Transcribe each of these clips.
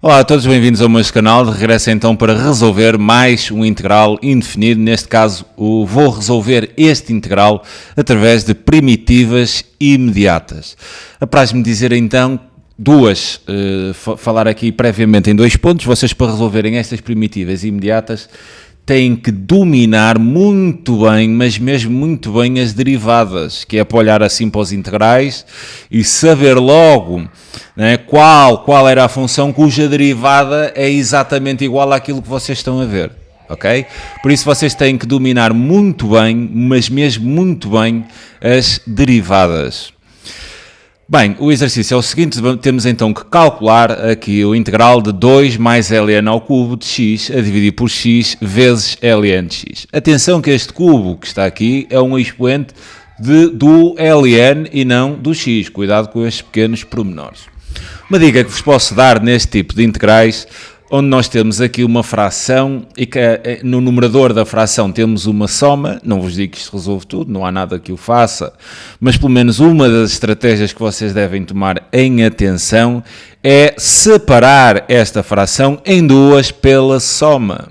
Olá a todos, bem-vindos ao meu canal. Regresso então para resolver mais um integral indefinido. Neste caso, vou resolver este integral através de primitivas imediatas. Apraz-me dizer então falar aqui previamente em dois pontos. Vocês, para resolverem estas primitivas imediatas, têm que dominar muito bem, mas mesmo muito bem, as derivadas, que é para olhar assim para os integrais e saber logo, né, qual era a função cuja derivada é exatamente igual àquilo que vocês estão a ver, ok? Por isso vocês têm que dominar muito bem, mas mesmo muito bem, as derivadas. Bem, o exercício é o seguinte, temos então que calcular aqui o integral de 2 mais ln ao cubo de x a dividir por x vezes ln de x. Atenção que este cubo que está aqui é um expoente do ln e não do x. Cuidado com estes pequenos pormenores. Uma dica que vos posso dar neste tipo de integrais, onde nós temos aqui uma fração e que no numerador da fração temos uma soma. Não vos digo que isto resolve tudo, não há nada que o faça, mas pelo menos uma das estratégias que vocês devem tomar em atenção é separar esta fração em duas pela soma.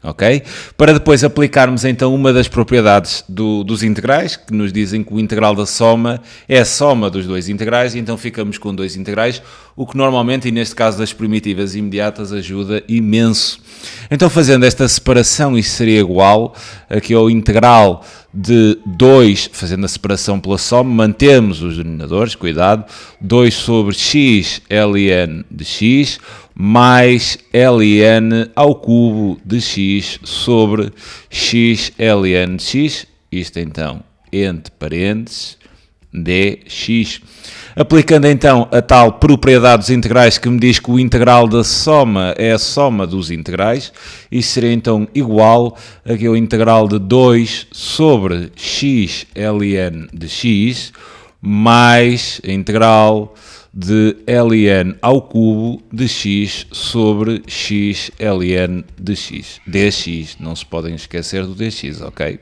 Ok? Para depois aplicarmos então uma das propriedades dos integrais, que nos dizem que o integral da soma é a soma dos dois integrais, e então ficamos com dois integrais, o que normalmente, e neste caso das primitivas imediatas, ajuda imenso. Então, fazendo esta separação, isto seria igual aqui ao integral de 2, fazendo a separação pela soma, mantemos os denominadores, cuidado, 2 sobre x ln de x, mais ln ao cubo de x sobre x ln de x, isto então entre parênteses, dx. Aplicando então a tal propriedade dos integrais que me diz que o integral da soma é a soma dos integrais, isto seria então igual aqui ao integral de 2 sobre x ln de x, mais a integral de ln ao cubo de x sobre x ln de x, dx, não se podem esquecer do dx, ok?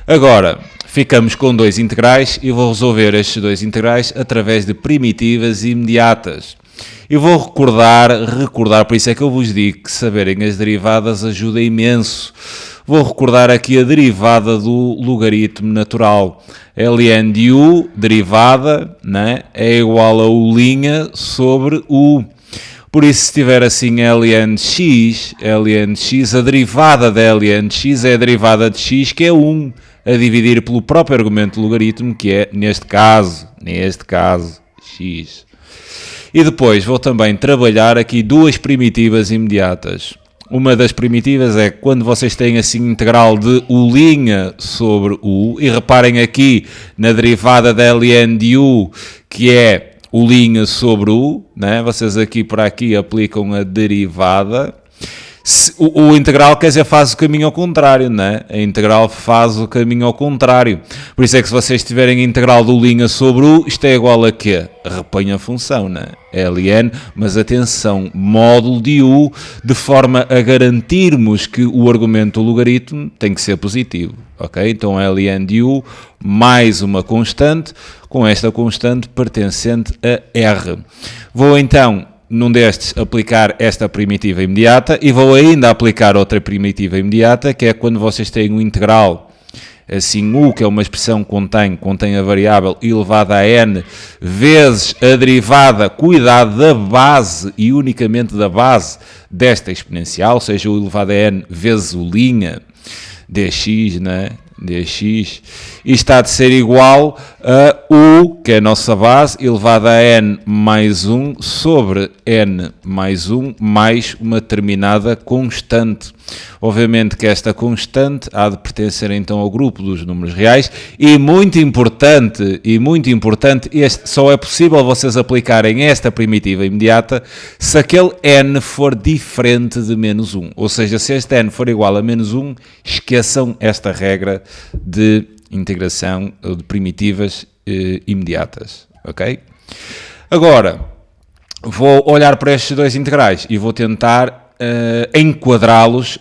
Agora, ficamos com dois integrais e vou resolver estes dois integrais através de primitivas imediatas. E vou recordar, por isso é que eu vos digo que saberem as derivadas ajuda imenso. Vou recordar aqui a derivada do logaritmo natural. ln de u, derivada, né, é igual a u' sobre u. Por isso, se tiver assim ln de x, a derivada de ln de x é a derivada de x, que é 1, a dividir pelo próprio argumento do logaritmo, que é, neste caso, x. E depois vou também trabalhar aqui duas primitivas imediatas. Uma das primitivas é quando vocês têm assim integral de u' sobre u, e reparem aqui na derivada da ln de u, que é u' sobre u, né? Vocês aqui para aqui aplicam a derivada. O integral, quer dizer, faz o caminho ao contrário, né? A integral faz o caminho ao contrário. Por isso é que se vocês tiverem a integral do u' sobre u, isto é igual a quê? Repõe a função, né? ln, mas atenção, módulo de u, de forma a garantirmos que o argumento do logaritmo tem que ser positivo, ok? Então ln de u mais uma constante, com esta constante pertencente a r. Vou então, num destes, aplicar esta primitiva imediata e vou ainda aplicar outra primitiva imediata, que é quando vocês têm um integral, assim u, que é uma expressão que contém a variável elevada a n, vezes a derivada, cuidado, da base e unicamente da base desta exponencial, ou seja, u elevado a n vezes u' dx, né? dx, e está de ser igual a u, que é a nossa base, elevado a n mais 1 sobre n mais 1 mais uma determinada constante. Obviamente que esta constante há de pertencer então ao grupo dos números reais e muito importante, só é possível vocês aplicarem esta primitiva imediata se aquele n for diferente de menos 1. Ou seja, se este n for igual a menos 1, esqueçam esta regra de integração de primitivas imediatas, ok? Agora, vou olhar para estes dois integrais e vou tentar enquadrá-los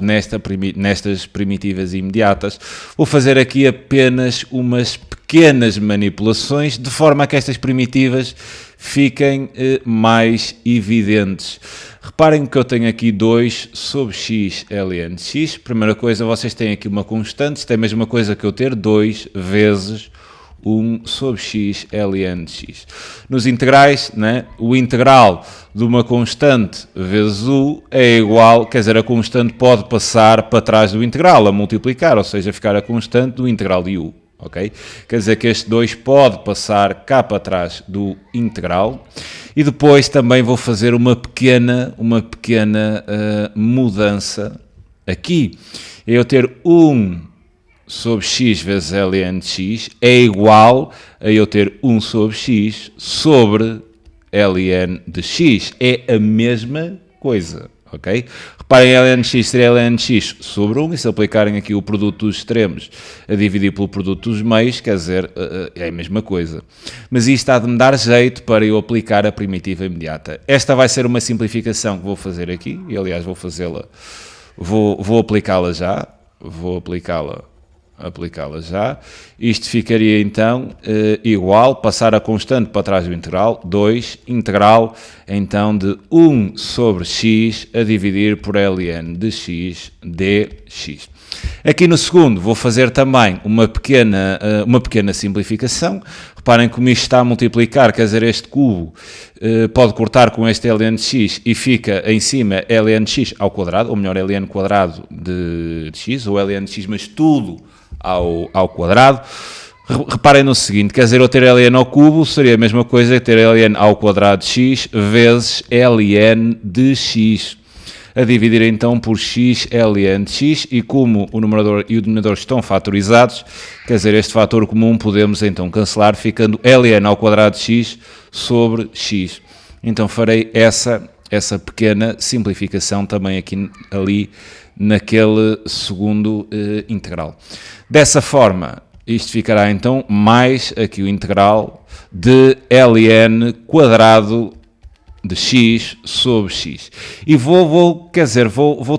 nestas primitivas imediatas. Vou fazer aqui apenas umas pequenas manipulações, de forma a que estas primitivas fiquem mais evidentes. Reparem que eu tenho aqui 2 sobre x ln de x. Primeira coisa, vocês têm aqui uma constante, isto é a mesma coisa que eu ter 2 vezes 1 sobre x ln de x. Nos integrais, né, o integral de uma constante vezes u é igual, quer dizer, a constante pode passar para trás do integral, a multiplicar, ou seja, ficar a constante do integral de u. Okay? Quer dizer que este 2 pode passar cá para trás do integral. E depois também vou fazer uma pequena mudança aqui. Eu ter 1 sobre x vezes ln de x é igual a eu ter 1 sobre x sobre ln de x. É a mesma coisa, ok? Reparem, ln de x seria ln de x sobre 1, e se aplicarem aqui o produto dos extremos a dividir pelo produto dos meios, quer dizer, é a mesma coisa. Mas isto há de me dar jeito para eu aplicar a primitiva imediata. Esta vai ser uma simplificação que vou fazer aqui, e aliás vou fazê-la, vou aplicá-la já, aplicá-la já. Isto ficaria então igual, passar a constante para trás do integral, 2, integral então de 1 sobre x a dividir por ln de x dx. Aqui no segundo vou fazer também uma pequena simplificação. Reparem como isto está a multiplicar, quer dizer, este cubo pode cortar com este ln de x e fica em cima ln de x ao quadrado, ou melhor, ln quadrado de x, ou ln de x, mas tudo ao quadrado. Reparem no seguinte, quer dizer, eu ter ln ao cubo seria a mesma coisa que ter ln ao quadrado de x vezes ln de x, a dividir então por x ln de x, e como o numerador e o denominador estão fatorizados, quer dizer, este fator comum podemos então cancelar, ficando ln ao quadrado de x sobre x. Então farei essa pequena simplificação também ali naquele segundo integral. Dessa forma, isto ficará então mais aqui o integral de ln quadrado de x sobre x. E vou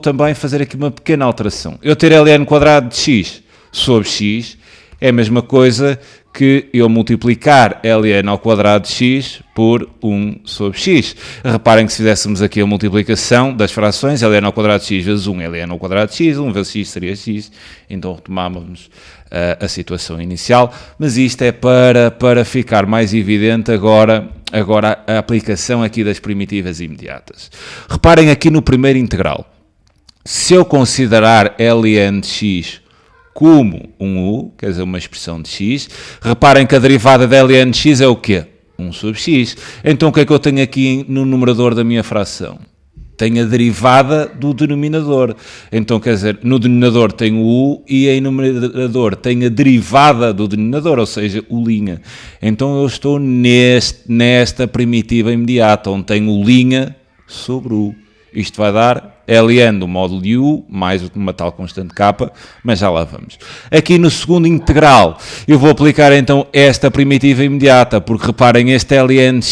também fazer aqui uma pequena alteração. Eu ter ln quadrado de x sobre x é a mesma coisa que eu multiplicar ln ao quadrado de x por 1 sobre x. Reparem que se fizéssemos aqui a multiplicação das frações, ln ao quadrado de x vezes 1, ln ao quadrado de x, 1 vezes x seria x, então retomávamos a situação inicial, mas isto é para ficar mais evidente agora a aplicação aqui das primitivas imediatas. Reparem aqui no primeiro integral. Se eu considerar ln de x como um u, quer dizer, uma expressão de x, reparem que a derivada de ln de x é o quê? 1 sobre x. Então o que é que eu tenho aqui no numerador da minha fração? Tenho a derivada do denominador. Então, quer dizer, no denominador tenho o u e em numerador tenho a derivada do denominador, ou seja, o linha. Então eu estou nesta primitiva imediata, onde tenho o linha sobre u. Isto vai dar ln do módulo de u mais uma tal constante k, mas já lá vamos. Aqui no segundo integral eu vou aplicar então esta primitiva imediata, porque reparem, este ln de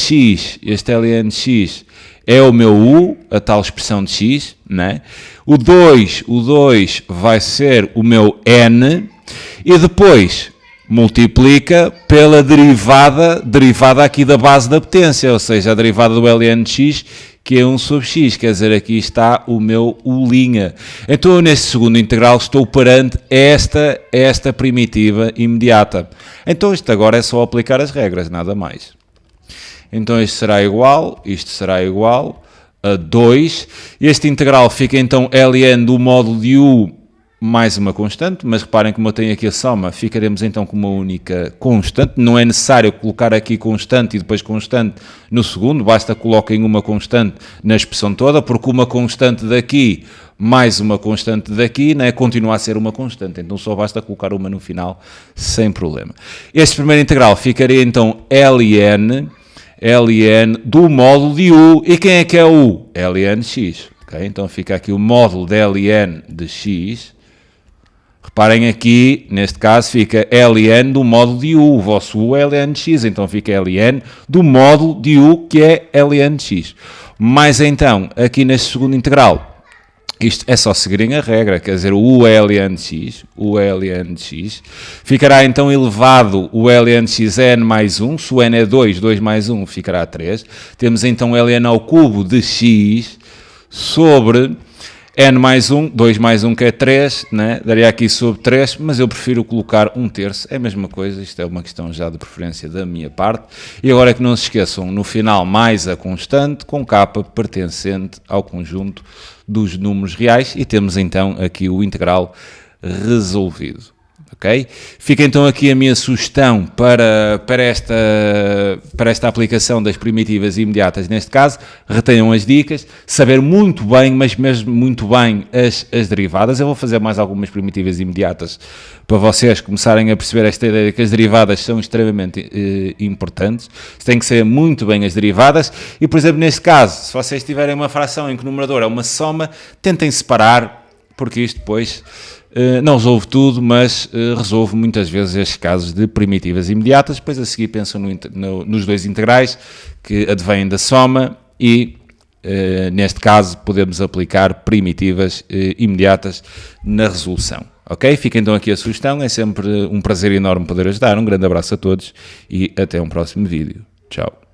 x é o meu u, a tal expressão de x, né? O 2 vai ser o meu n, e depois multiplica pela derivada aqui da base da potência, ou seja, a derivada do ln de x, que é 1 sobre x, quer dizer, aqui está o meu u'. Então, eu, neste segundo integral, estou perante esta primitiva imediata. Então, isto agora é só aplicar as regras, nada mais. Então, isto será igual a 2. Este integral fica, então, ln do módulo de u mais uma constante, mas reparem como eu tenho aqui a soma, ficaremos então com uma única constante. Não é necessário colocar aqui constante e depois constante no segundo, basta coloquem uma constante na expressão toda, porque uma constante daqui mais uma constante daqui, né, continua a ser uma constante, então só basta colocar uma no final sem problema. Este primeiro integral ficaria então ln do módulo de u, e quem é que é u? ln de x. Okay? Então fica aqui o módulo de ln de x. Reparem aqui, neste caso, fica ln do módulo de u. O vosso u é ln de x, então fica ln do módulo de u, que é ln de x. Mas então, aqui neste segundo integral, Isto é só seguirem a regra, quer dizer, o ln de x, ficará então elevado o ln de x n mais 1, se o n é 2, 2 mais 1 ficará 3. Temos então ln ao cubo de x sobre n mais 1, 2 mais 1 que é 3, né? Daria aqui sobre 3, mas eu prefiro colocar 1/3, é a mesma coisa, isto é uma questão já de preferência da minha parte. E agora é que não se esqueçam, no final mais a constante com k pertencente ao conjunto dos números reais e temos então aqui o integral resolvido. Okay? Fica então aqui a minha sugestão para esta aplicação das primitivas imediatas, neste caso, retenham as dicas, saber muito bem, mas mesmo muito bem as derivadas. Eu vou fazer mais algumas primitivas imediatas para vocês começarem a perceber esta ideia de que as derivadas são extremamente importantes. Tem que ser muito bem as derivadas e, por exemplo, neste caso, se vocês tiverem uma fração em que o numerador é uma soma, tentem separar, porque isto depois não resolve tudo, mas resolve muitas vezes estes casos de primitivas imediatas. Depois a seguir pensam nos dois integrais que advêm da soma e neste caso podemos aplicar primitivas imediatas na resolução. Ok? Fica então aqui a sugestão, é sempre um prazer enorme poder ajudar. Um grande abraço a todos e até um próximo vídeo. Tchau.